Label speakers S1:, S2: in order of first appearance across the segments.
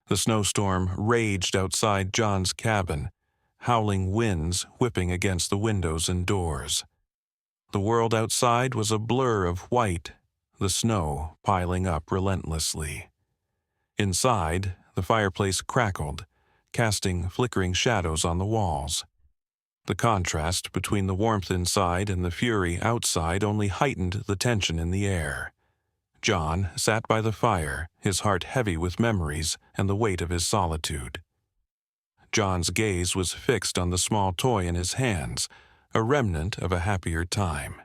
S1: The snowstorm raged outside John's cabin, howling winds whipping against the windows and doors. The world outside was a blur of white, the snow piling up relentlessly. Inside, the fireplace crackled, casting flickering shadows on the walls. The contrast between the warmth inside and the fury outside only heightened the tension in the air. John sat by the fire, his heart heavy with memories and the weight of his solitude. John's gaze was fixed on the small toy in his hands, a remnant of a happier time.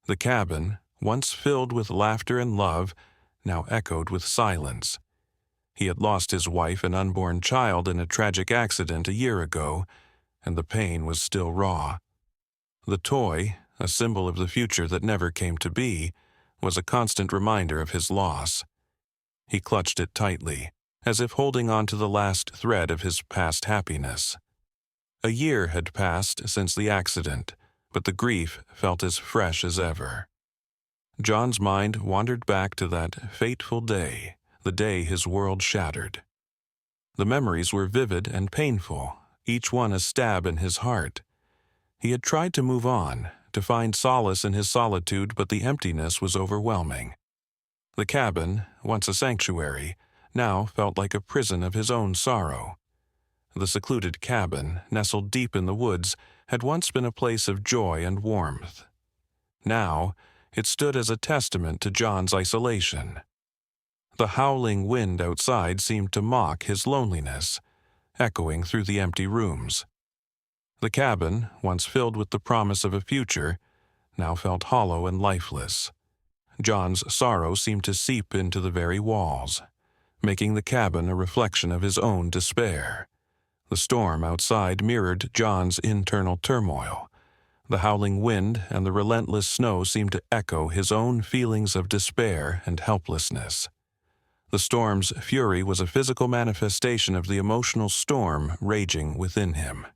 S1: The cabin, once filled with laughter and love, now echoed with silence. He had lost his wife and unborn child in a tragic accident a year ago, and the pain was still raw. The toy, a symbol of the future that never came to be, was a constant reminder of his loss. He clutched it tightly, as if holding on to the last thread of his past happiness. A year had passed since the accident, but the grief felt as fresh as ever. John's mind wandered back to that fateful day, the day his world shattered. The memories were vivid and painful, each one a stab in his heart. He had tried to move on, to find solace in his solitude, but the emptiness was overwhelming. The cabin, once a sanctuary, now felt like a prison of his own sorrow. The secluded cabin, nestled deep in the woods, had once been a place of joy and warmth. Now, it stood as a testament to John's isolation. The howling wind outside seemed to mock his loneliness, echoing through the empty rooms. The cabin, once filled with the promise of a future, now felt hollow and lifeless. John's sorrow seemed to seep into the very walls, making the cabin a reflection of his own despair. The storm outside mirrored John's internal turmoil. The howling wind and the relentless snow seemed to echo his own feelings of despair and helplessness. The storm's fury was a physical manifestation of the emotional storm raging within him.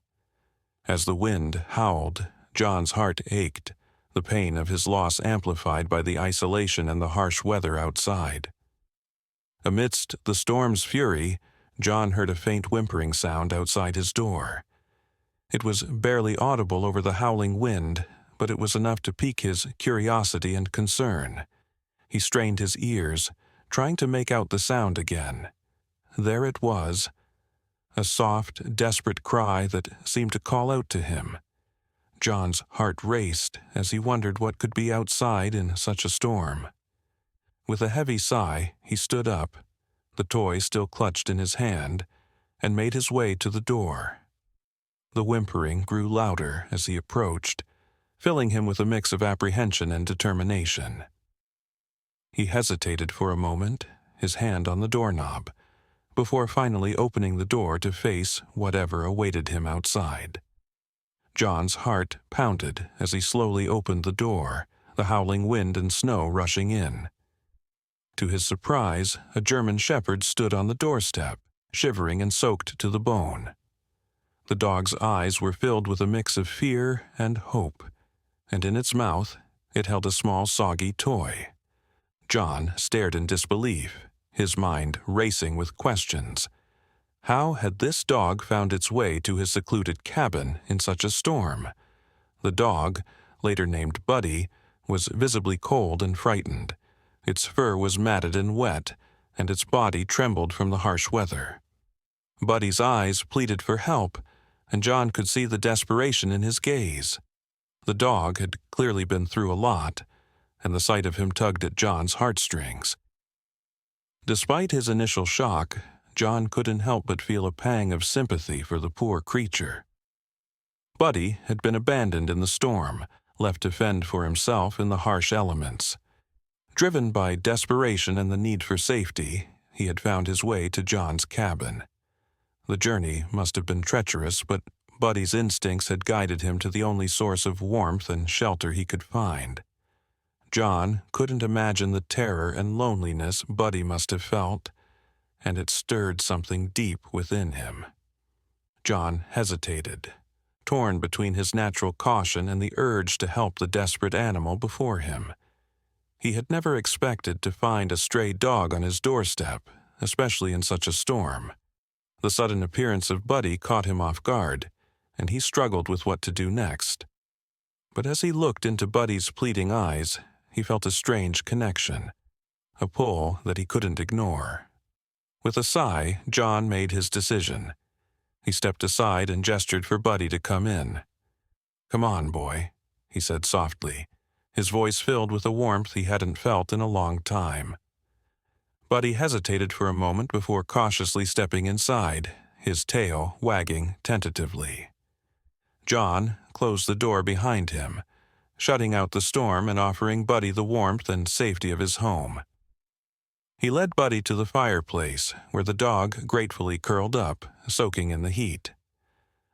S1: As the wind howled, John's heart ached, the pain of his loss amplified by the isolation and the harsh weather outside. Amidst the storm's fury, John heard a faint whimpering sound outside his door. It was barely audible over the howling wind, but it was enough to pique his curiosity and concern. He strained his ears, trying to make out the sound again. There it was, a soft, desperate cry that seemed to call out to him. John's heart raced as he wondered what could be outside in such a storm. With a heavy sigh, he stood up, the toy still clutched in his hand, and made his way to the door. The whimpering grew louder as he approached, filling him with a mix of apprehension and determination. He hesitated for a moment, his hand on the doorknob, before finally opening the door to face whatever awaited him outside. John's heart pounded as he slowly opened the door, the howling wind and snow rushing in. To his surprise, a German shepherd stood on the doorstep, shivering and soaked to the bone. The dog's eyes were filled with a mix of fear and hope, and in its mouth it held a small soggy toy. John stared in disbelief, his mind racing with questions. How had this dog found its way to his secluded cabin in such a storm? The dog, later named Buddy, was visibly cold and frightened. Its fur was matted and wet, and its body trembled from the harsh weather. Buddy's eyes pleaded for help, and John could see the desperation in his gaze. The dog had clearly been through a lot, and the sight of him tugged at John's heartstrings. Despite his initial shock, John couldn't help but feel a pang of sympathy for the poor creature. Buddy had been abandoned in the storm, left to fend for himself in the harsh elements. Driven by desperation and the need for safety, he had found his way to John's cabin. The journey must have been treacherous, but Buddy's instincts had guided him to the only source of warmth and shelter he could find. John couldn't imagine the terror and loneliness Buddy must have felt, and it stirred something deep within him. John hesitated, torn between his natural caution and the urge to help the desperate animal before him. He had never expected to find a stray dog on his doorstep, especially in such a storm. The sudden appearance of Buddy caught him off guard, and he struggled with what to do next. But as he looked into Buddy's pleading eyes, he felt a strange connection, a pull that he couldn't ignore. With a sigh, John made his decision. He stepped aside and gestured for Buddy to come in. "Come on, boy," he said softly, his voice filled with a warmth he hadn't felt in a long time. Buddy hesitated for a moment before cautiously stepping inside, his tail wagging tentatively. John closed the door behind him, shutting out the storm and offering Buddy the warmth and safety of his home. He led Buddy to the fireplace, where the dog gratefully curled up, soaking in the heat.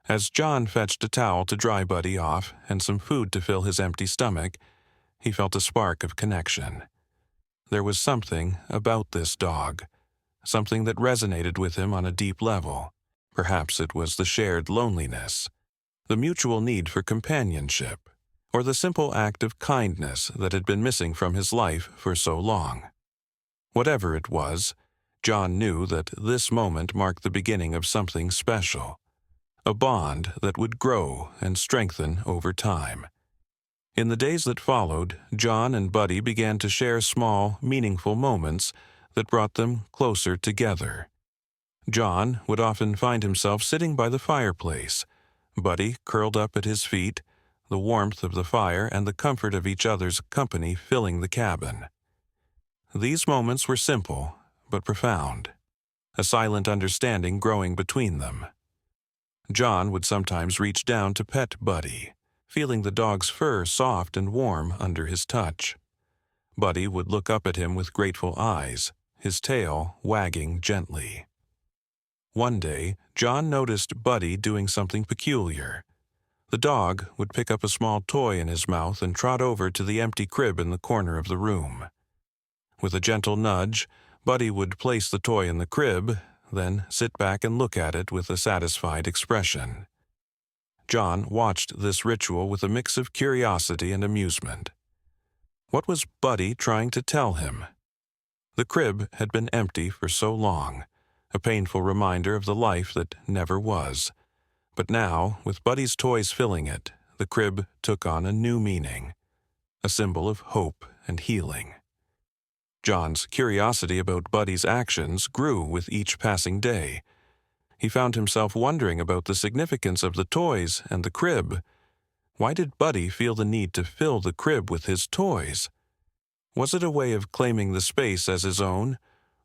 S1: As John fetched a towel to dry Buddy off and some food to fill his empty stomach, he felt a spark of connection. There was something about this dog, something that resonated with him on a deep level. Perhaps it was the shared loneliness, the mutual need for companionship, or the simple act of kindness that had been missing from his life for so long. Whatever it was, John knew that this moment marked the beginning of something special, a bond that would grow and strengthen over time. In the days that followed, John and Buddy began to share small, meaningful moments that brought them closer together. John would often find himself sitting by the fireplace, Buddy curled up at his feet, the warmth of the fire and the comfort of each other's company filling the cabin. These moments were simple, but profound, a silent understanding growing between them. John would sometimes reach down to pet Buddy, feeling the dog's fur soft and warm under his touch. Buddy would look up at him with grateful eyes, his tail wagging gently. One day, John noticed Buddy doing something peculiar. The dog would pick up a small toy in his mouth and trot over to the empty crib in the corner of the room. With a gentle nudge, Buddy would place the toy in the crib, then sit back and look at it with a satisfied expression. John watched this ritual with a mix of curiosity and amusement. What was Buddy trying to tell him? The crib had been empty for so long, a painful reminder of the life that never was. But now, with Buddy's toys filling it, the crib took on a new meaning, a symbol of hope and healing. John's curiosity about Buddy's actions grew with each passing day. He found himself wondering about the significance of the toys and the crib. Why did Buddy feel the need to fill the crib with his toys? Was it a way of claiming the space as his own,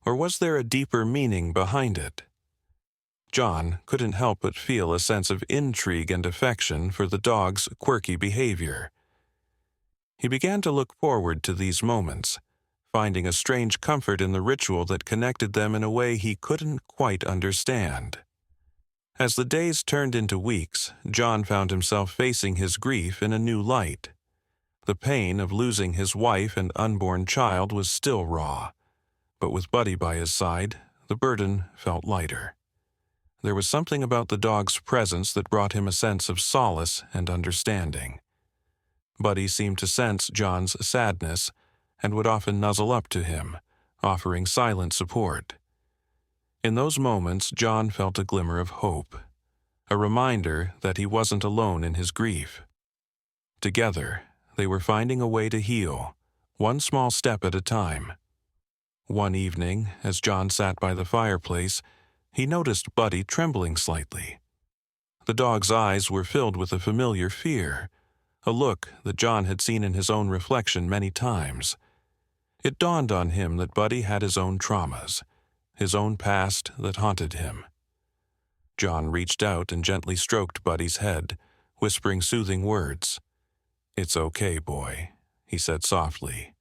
S1: or was there a deeper meaning behind it? John couldn't help but feel a sense of intrigue and affection for the dog's quirky behavior. He began to look forward to these moments, finding a strange comfort in the ritual that connected them in a way he couldn't quite understand. As the days turned into weeks, John found himself facing his grief in a new light. The pain of losing his wife and unborn child was still raw, but with Buddy by his side, the burden felt lighter. There was something about the dog's presence that brought him a sense of solace and understanding. Buddy seemed to sense John's sadness and would often nuzzle up to him, offering silent support. In those moments, John felt a glimmer of hope, a reminder that he wasn't alone in his grief. Together, they were finding a way to heal, one small step at a time. One evening, as John sat by the fireplace, he noticed Buddy trembling slightly. The dog's eyes were filled with a familiar fear, a look that John had seen in his own reflection many times. It dawned on him that Buddy had his own traumas, his own past that haunted him. John reached out and gently stroked Buddy's head, whispering soothing words. "It's okay, boy," he said softly.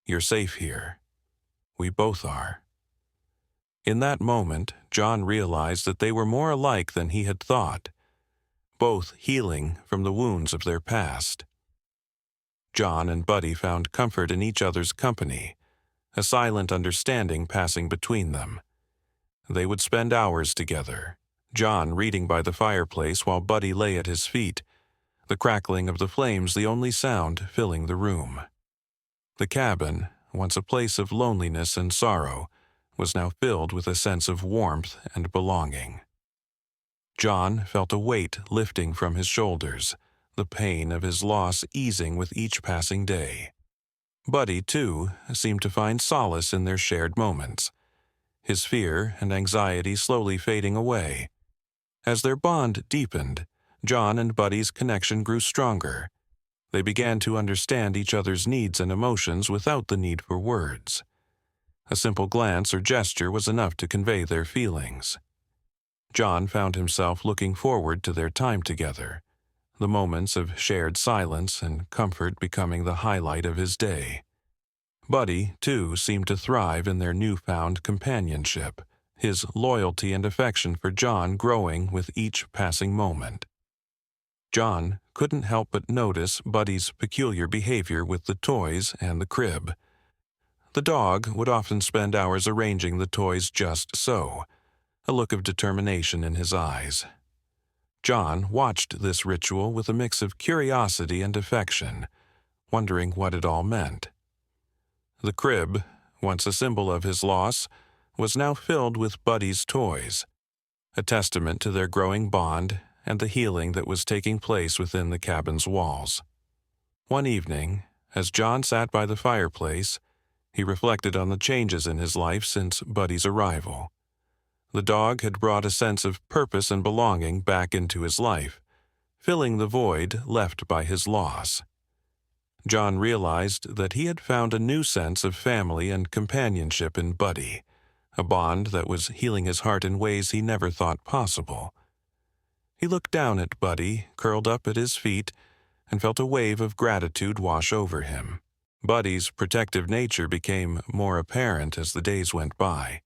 S1: "You're safe here. We both are." In that moment, John realized that they were more alike than he had thought, both healing from the wounds of their past. John and Buddy found comfort in each other's company, a silent understanding passing between them. They would spend hours together, John reading by the fireplace while Buddy lay at his feet, the crackling of the flames the only sound filling the room. The cabin, once a place of loneliness and sorrow, was now filled with a sense of warmth and belonging. John felt a weight lifting from his shoulders, the pain of his loss easing with each passing day. Buddy, too, seemed to find solace in their shared moments, his fear and anxiety slowly fading away. As their bond deepened, John and Buddy's connection grew stronger. They began to understand each other's needs and emotions without the need for words. A simple glance or gesture was enough to convey their feelings. John found himself looking forward to their time together, the moments of shared silence and comfort becoming the highlight of his day. Buddy, too, seemed to thrive in their newfound companionship, his loyalty and affection for John growing with each passing moment. John couldn't help but notice Buddy's peculiar behavior with the toys and the crib. The dog would often spend hours arranging the toys just so, a look of determination in his eyes. John watched this ritual with a mix of curiosity and affection, wondering what it all meant. The crib, once a symbol of his loss, was now filled with Buddy's toys, a testament to their growing bond and the healing that was taking place within the cabin's walls. One evening, as John sat by the fireplace, he reflected on the changes in his life since Buddy's arrival. The dog had brought a sense of purpose and belonging back into his life, filling the void left by his loss. John realized that he had found a new sense of family and companionship in Buddy, a bond that was healing his heart in ways he never thought possible. He looked down at Buddy, curled up at his feet, and felt a wave of gratitude wash over him. Buddy's protective nature became more apparent as the days went by.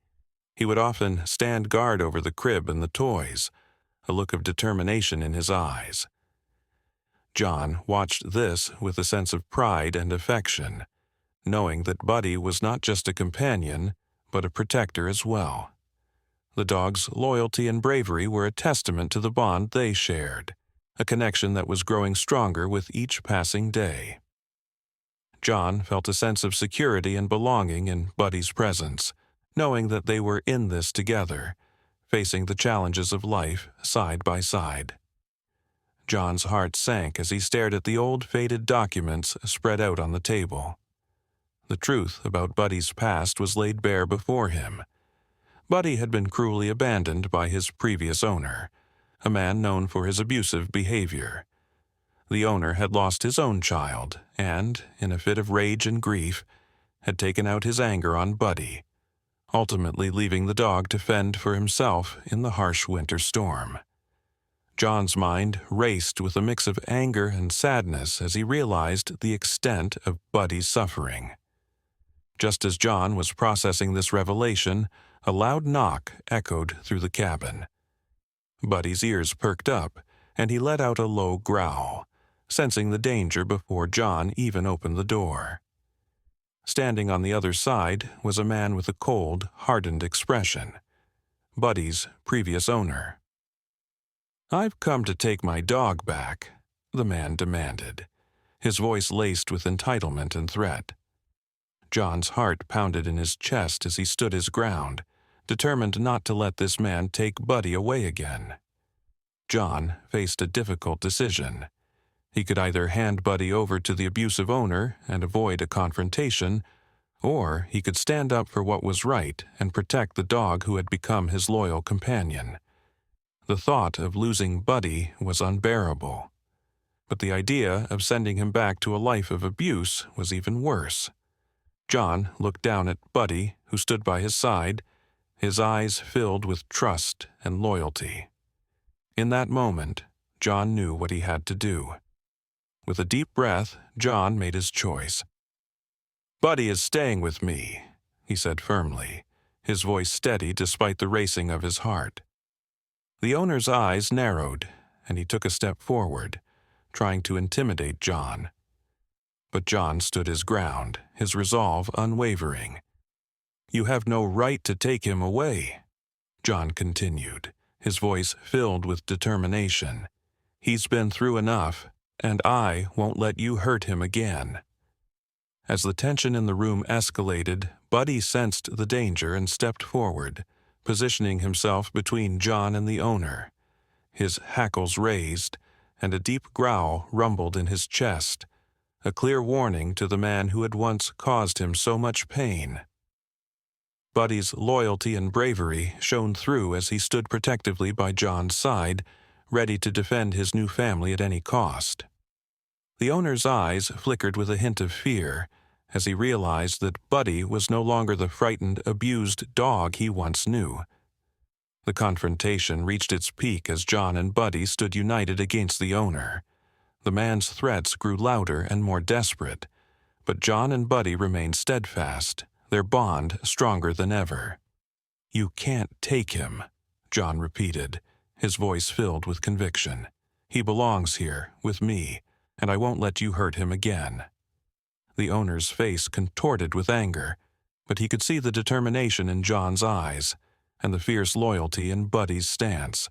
S1: He would often stand guard over the crib and the toys, a look of determination in his eyes. John watched this with a sense of pride and affection, knowing that Buddy was not just a companion, but a protector as well. The dog's loyalty and bravery were a testament to the bond they shared, a connection that was growing stronger with each passing day. John felt a sense of security and belonging in Buddy's presence, knowing that they were in this together, facing the challenges of life side by side. John's heart sank as he stared at the old faded documents spread out on the table. The truth about Buddy's past was laid bare before him. Buddy had been cruelly abandoned by his previous owner, a man known for his abusive behavior. The owner had lost his own child and, in a fit of rage and grief, had taken out his anger on Buddy, ultimately leaving the dog to fend for himself in the harsh winter storm. John's mind raced with a mix of anger and sadness as he realized the extent of Buddy's suffering. Just as John was processing this revelation, a loud knock echoed through the cabin. Buddy's ears perked up, and he let out a low growl, sensing the danger before John even opened the door. Standing on the other side was a man with a cold, hardened expression, Buddy's previous owner. "I've come to take my dog back," the man demanded, his voice laced with entitlement and threat. John's heart pounded in his chest as he stood his ground, determined not to let this man take Buddy away again. John faced a difficult decision. He could either hand Buddy over to the abusive owner and avoid a confrontation, or he could stand up for what was right and protect the dog who had become his loyal companion. The thought of losing Buddy was unbearable, but the idea of sending him back to a life of abuse was even worse. John looked down at Buddy, who stood by his side, his eyes filled with trust and loyalty. In that moment, John knew what he had to do. With a deep breath, John made his choice. "Buddy is staying with me," he said firmly, his voice steady despite the racing of his heart. The owner's eyes narrowed, and he took a step forward, trying to intimidate John. But John stood his ground, his resolve unwavering. "You have no right to take him away," John continued, his voice filled with determination. "He's been through enough, and I won't let you hurt him again." As the tension in the room escalated, Buddy sensed the danger and stepped forward, positioning himself between John and the owner. His hackles raised, and a deep growl rumbled in his chest, a clear warning to the man who had once caused him so much pain. Buddy's loyalty and bravery shone through as he stood protectively by John's side, ready to defend his new family at any cost. The owner's eyes flickered with a hint of fear as he realized that Buddy was no longer the frightened, abused dog he once knew. The confrontation reached its peak as John and Buddy stood united against the owner. The man's threats grew louder and more desperate, but John and Buddy remained steadfast, their bond stronger than ever. "You can't take him," John repeated, his voice filled with conviction. "He belongs here, with me, and I won't let you hurt him again." The owner's face contorted with anger, but he could see the determination in John's eyes and the fierce loyalty in Buddy's stance.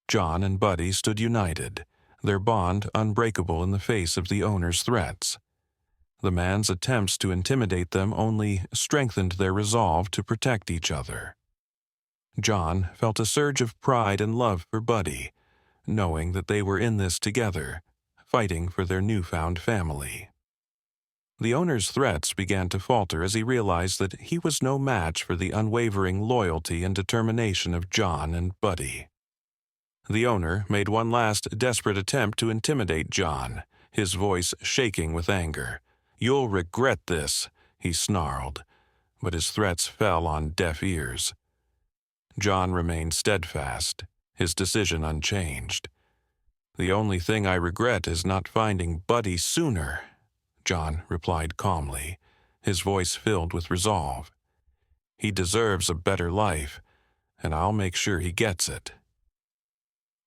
S1: John and Buddy stood united, their bond unbreakable in the face of the owner's threats. The man's attempts to intimidate them only strengthened their resolve to protect each other. John felt a surge of pride and love for Buddy, knowing that they were in this together, fighting for their newfound family. The owner's threats began to falter as he realized that he was no match for the unwavering loyalty and determination of John and Buddy. The owner made one last desperate attempt to intimidate John, his voice shaking with anger. "You'll regret this," he snarled, but his threats fell on deaf ears. John remained steadfast, his decision unchanged. "The only thing I regret is not finding Buddy sooner," John replied calmly, his voice filled with resolve. "He deserves a better life, and I'll make sure he gets it."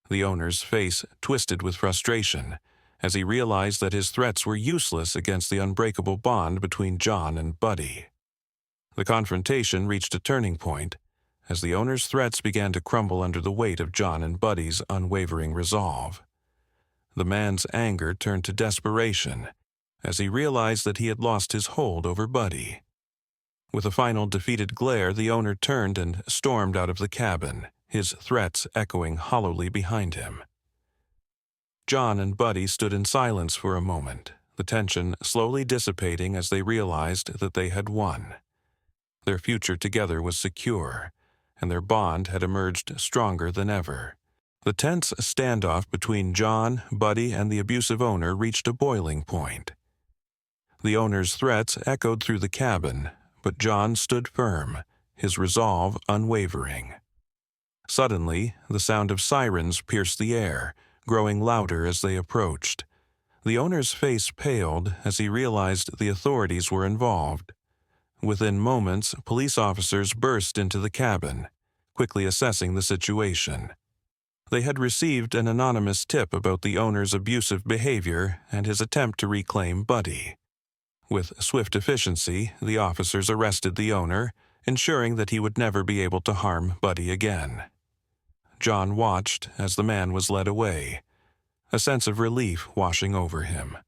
S1: The owner's face twisted with frustration as he realized that his threats were useless against the unbreakable bond between John and Buddy. The confrontation reached a turning point as the owner's threats began to crumble under the weight of John and Buddy's unwavering resolve. The man's anger turned to desperation as he realized that he had lost his hold over Buddy. With a final defeated glare, the owner turned and stormed out of the cabin, his threats echoing hollowly behind him. John and Buddy stood in silence for a moment, the tension slowly dissipating as they realized that they had won. Their future together was secure, and their bond had emerged stronger than ever. The tense standoff between John, Buddy, and the abusive owner reached a boiling point. The owner's threats echoed through the cabin, but John stood firm, his resolve unwavering. Suddenly, the sound of sirens pierced the air, growing louder as they approached. The owner's face paled as he realized the authorities were involved. Within moments, police officers burst into the cabin, quickly assessing the situation. They had received an anonymous tip about the owner's abusive behavior and his attempt to reclaim Buddy. With swift efficiency, the officers arrested the owner, ensuring that he would never be able to harm Buddy again. John watched as the man was led away, a sense of relief washing over him.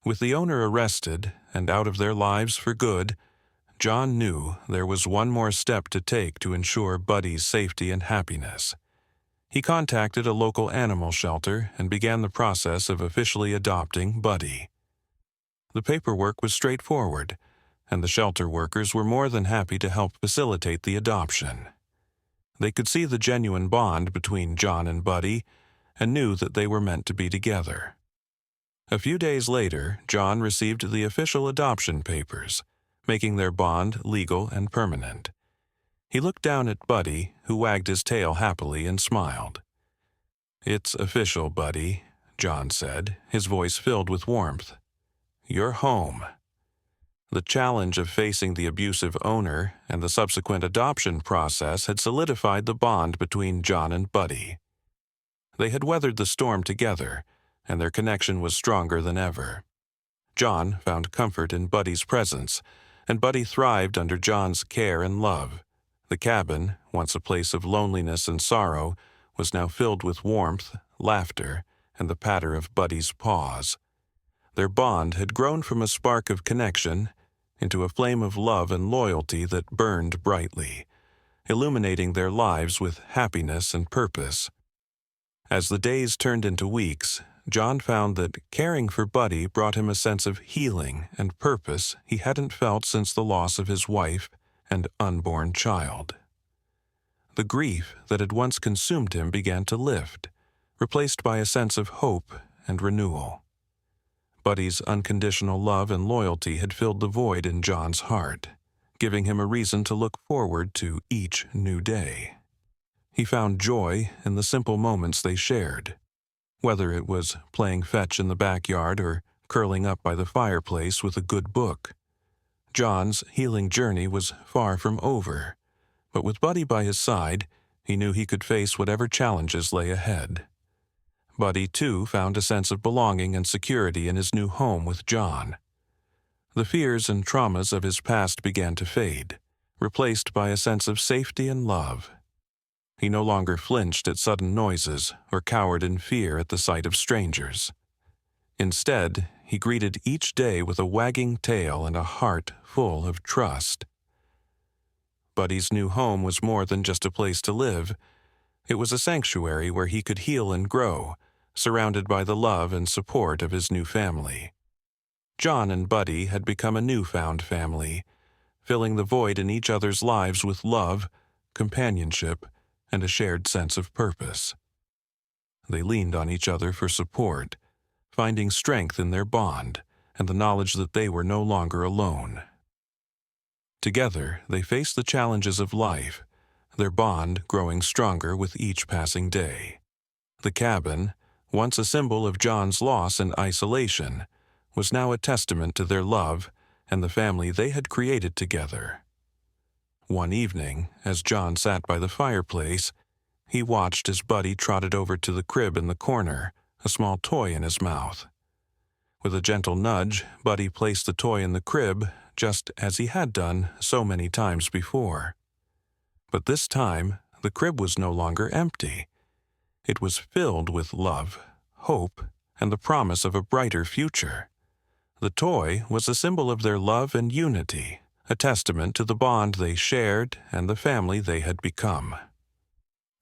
S1: With the owner arrested and out of their lives for good, John knew there was one more step to take to ensure Buddy's safety and happiness. He contacted a local animal shelter and began the process of officially adopting Buddy. The paperwork was straightforward, and the shelter workers were more than happy to help facilitate the adoption. They could see the genuine bond between John and Buddy and knew that they were meant to be together. A few days later, John received the official adoption papers, making their bond legal and permanent. He looked down at Buddy, who wagged his tail happily and smiled. "It's official, Buddy," John said, his voice filled with warmth. "You're home." The challenge of facing the abusive owner and the subsequent adoption process had solidified the bond between John and Buddy. They had weathered the storm together, and their connection was stronger than ever. John found comfort in Buddy's presence, and Buddy thrived under John's care and love. The cabin, once a place of loneliness and sorrow, was now filled with warmth, laughter, and the patter of Buddy's paws. Their bond had grown from a spark of connection into a flame of love and loyalty that burned brightly, illuminating their lives with happiness and purpose. As the days turned into weeks, John found that caring for Buddy brought him a sense of healing and purpose he hadn't felt since the loss of his wife and unborn child. The grief that had once consumed him began to lift, replaced by a sense of hope and renewal. Buddy's unconditional love and loyalty had filled the void in John's heart, giving him a reason to look forward to each new day. He found joy in the simple moments they shared, whether it was playing fetch in the backyard or curling up by the fireplace with a good book. John's healing journey was far from over, but with Buddy by his side, he knew he could face whatever challenges lay ahead. Buddy, too, found a sense of belonging and security in his new home with John. The fears and traumas of his past began to fade, replaced by a sense of safety and love. He no longer flinched at sudden noises or cowered in fear at the sight of strangers. Instead, he greeted each day with a wagging tail and a heart full of trust. Buddy's new home was more than just a place to live. It was a sanctuary where he could heal and grow, surrounded by the love and support of his new family. John and Buddy had become a newfound family, filling the void in each other's lives with love, companionship, and a shared sense of purpose. They leaned on each other for support, finding strength in their bond and the knowledge that they were no longer alone. Together, they faced the challenges of life, their bond growing stronger with each passing day. The cabin, once a symbol of John's loss and isolation, was now a testament to their love and the family they had created together. One evening, as John sat by the fireplace, he watched as Buddy trotted over to the crib in the corner, a small toy in his mouth. With a gentle nudge, Buddy placed the toy in the crib, just as he had done so many times before. But this time, the crib was no longer empty. It was filled with love, hope, and the promise of a brighter future. The toy was a symbol of their love and unity, a testament to the bond they shared and the family they had become.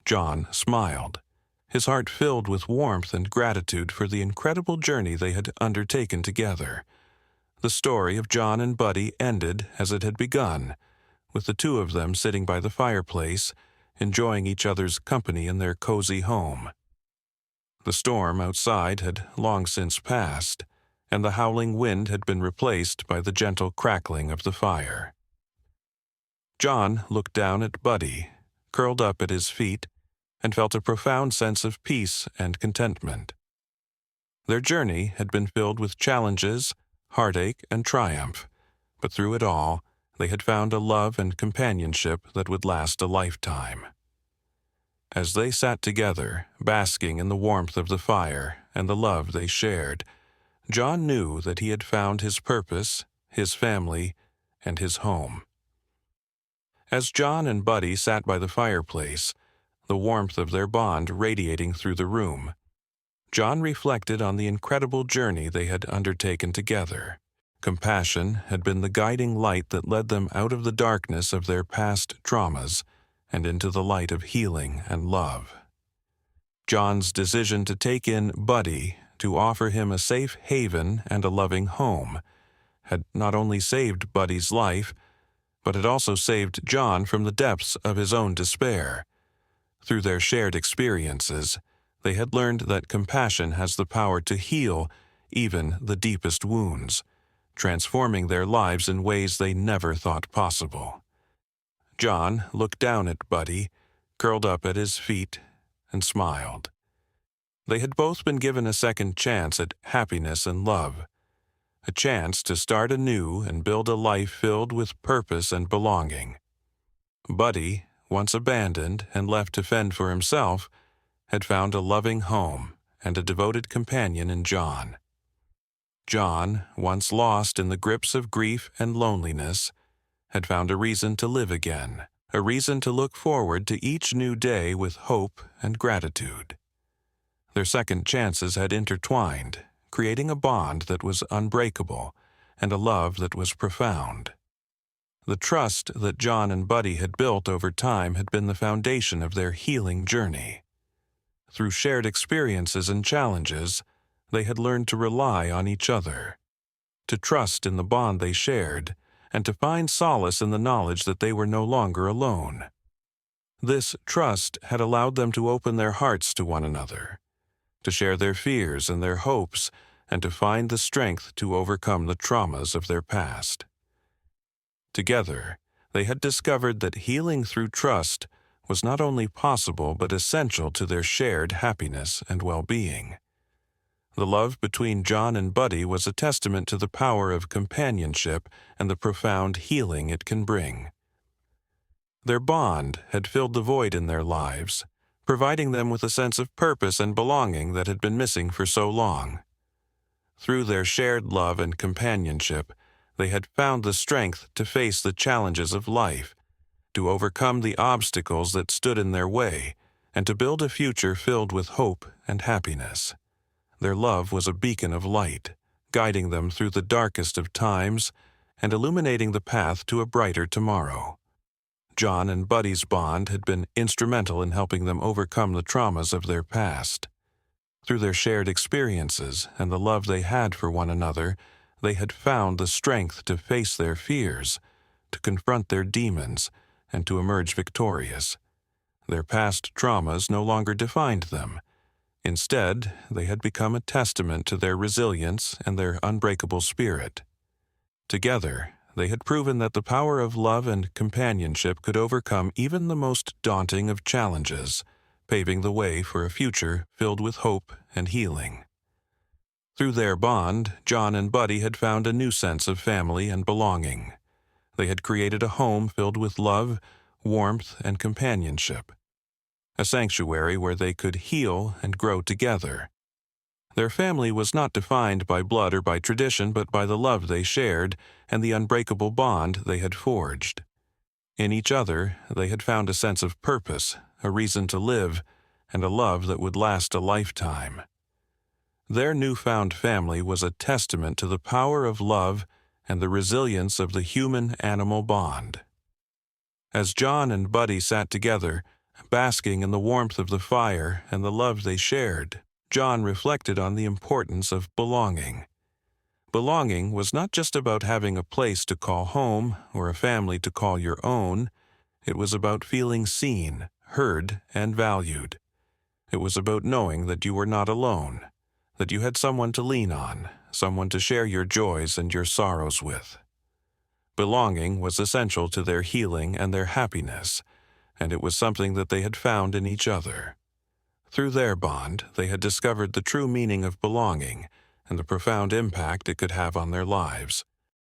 S1: John smiled, his heart filled with warmth and gratitude for the incredible journey they had undertaken together. The story of John and Buddy ended as it had begun, with the two of them sitting by the fireplace, enjoying each other's company in their cozy home. The storm outside had long since passed, and the howling wind had been replaced by the gentle crackling of the fire. John looked down at Buddy, curled up at his feet, and felt a profound sense of peace and contentment. Their journey had been filled with challenges, heartache, and triumph, but through it all, they had found a love and companionship that would last a lifetime. As they sat together, basking in the warmth of the fire and the love they shared, John knew that he had found his purpose, his family, and his home. As John and Buddy sat by the fireplace, the warmth of their bond radiating through the room, John reflected on the incredible journey they had undertaken together. Compassion had been the guiding light that led them out of the darkness of their past traumas and into the light of healing and love. John's decision to take in Buddy, to offer him a safe haven and a loving home, had not only saved Buddy's life, but had also saved John from the depths of his own despair. Through their shared experiences, they had learned that compassion has the power to heal even the deepest wounds, transforming their lives in ways they never thought possible. John looked down at Buddy, curled up at his feet, and smiled. They had both been given a second chance at happiness and love, a chance to start anew and build a life filled with purpose and belonging. Buddy, once abandoned and left to fend for himself, had found a loving home and a devoted companion in John. John, once lost in the grips of grief and loneliness, had found a reason to live again, a reason to look forward to each new day with hope and gratitude. Their second chances had intertwined, creating a bond that was unbreakable and a love that was profound. The trust that John and Buddy had built over time had been the foundation of their healing journey. Through shared experiences and challenges, they had learned to rely on each other, to trust in the bond they shared, and to find solace in the knowledge that they were no longer alone. This trust had allowed them to open their hearts to one another, to share their fears and their hopes, and to find the strength to overcome the traumas of their past. Together, they had discovered that healing through trust was not only possible but essential to their shared happiness and well-being. The love between John and Buddy was a testament to the power of companionship and the profound healing it can bring. Their bond had filled the void in their lives, providing them with a sense of purpose and belonging that had been missing for so long. Through their shared love and companionship, they had found the strength to face the challenges of life, to overcome the obstacles that stood in their way, and to build a future filled with hope and happiness. Their love was a beacon of light, guiding them through the darkest of times and illuminating the path to a brighter tomorrow. John and Buddy's bond had been instrumental in helping them overcome the traumas of their past. Through their shared experiences and the love they had for one another, they had found the strength to face their fears, to confront their demons, and to emerge victorious. Their past traumas no longer defined them. Instead, they had become a testament to their resilience and their unbreakable spirit. Together, they had proven that the power of love and companionship could overcome even the most daunting of challenges, paving the way for a future filled with hope and healing. Through their bond, John and Buddy had found a new sense of family and belonging. They had created a home filled with love, warmth, and companionship, a sanctuary where they could heal and grow together. Their family was not defined by blood or by tradition, but by the love they shared and the unbreakable bond they had forged. In each other, they had found a sense of purpose, a reason to live, and a love that would last a lifetime. Their newfound family was a testament to the power of love and the resilience of the human-animal bond. As John and Buddy sat together, basking in the warmth of the fire and the love they shared, John reflected on the importance of belonging. Belonging was not just about having a place to call home or a family to call your own. It was about feeling seen, heard, and valued. It was about knowing that you were not alone, that you had someone to lean on, someone to share your joys and your sorrows with. Belonging was essential to their healing and their happiness, and it was something that they had found in each other. Through their bond, they had discovered the true meaning of belonging and the profound impact it could have on their lives.